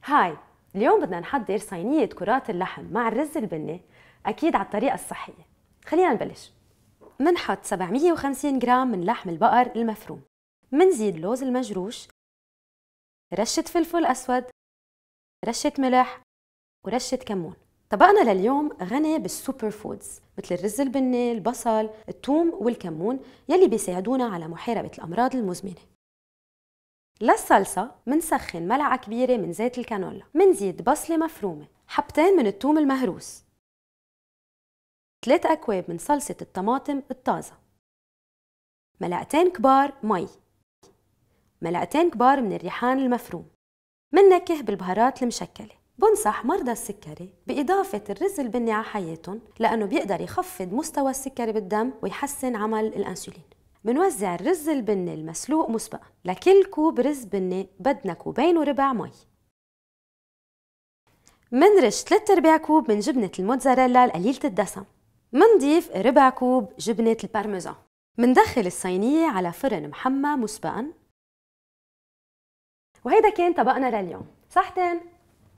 هاي، اليوم بدنا نحضر صينية كرات اللحم مع الرز البني، أكيد على الطريقة الصحية. خلينا نبلش. منحط 750 جرام من لحم البقر المفروم، منزيد لوز المجروش، رشة فلفل أسود، رشة ملح، ورشة كمون. طبقنا لليوم غني بالسوبر فودز مثل الرز البني، البصل، الثوم والكمون يلي بيساعدونا على محاربة الأمراض المزمنة. للصلصة منسخن ملعقة كبيرة من زيت الكانولا، منزيد بصلة مفرومة، حبتين من الثوم المهروس، 3 أكواب من صلصة الطماطم الطازة، ملعقتين كبار مي، ملعقتين كبار من الريحان المفروم. مننكه بالبهارات المشكلة. بنصح مرضى السكري بإضافة الرز البني على حياتهم لأنه بيقدر يخفض مستوى السكري بالدم ويحسن عمل الأنسولين. بنوزع الرز البني المسلوق مسبقا، لكل كوب رز بني بدنا 2.25 كوب مي. منرش 3/4 كوب من جبنة الموتزاريلا القليلة الدسم. منضيف ربع كوب جبنة البارميزان. مندخل الصينية على فرن محمى مسبقا. وهيدا كان طبقنا لليوم. صحتين.